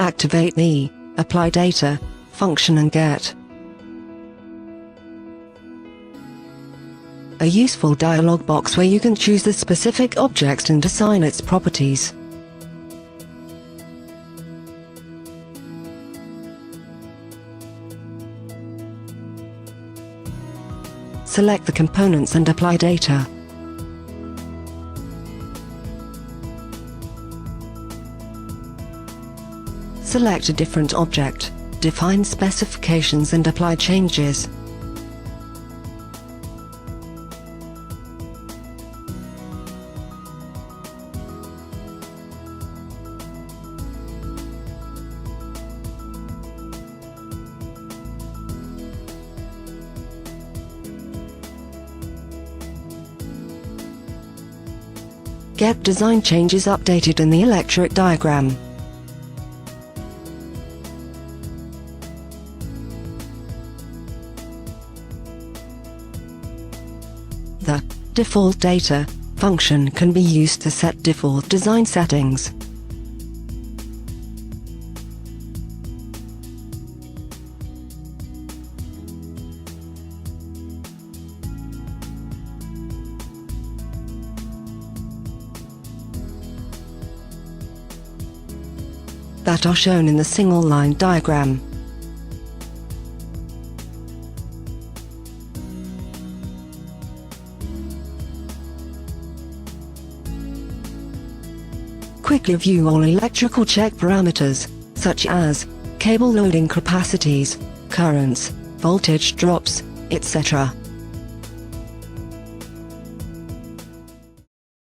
activate the Apply Data function and get a useful dialog box where you can choose the specific object and assign its properties. Select the components and apply data. Select a different object, define specifications and apply changes. Get design changes updated in the electric diagram. The default data function can be used to set default design settings. That are shown in the single-line diagram. Quickly view all electrical check parameters, such as cable loading capacities, currents, voltage drops, etc.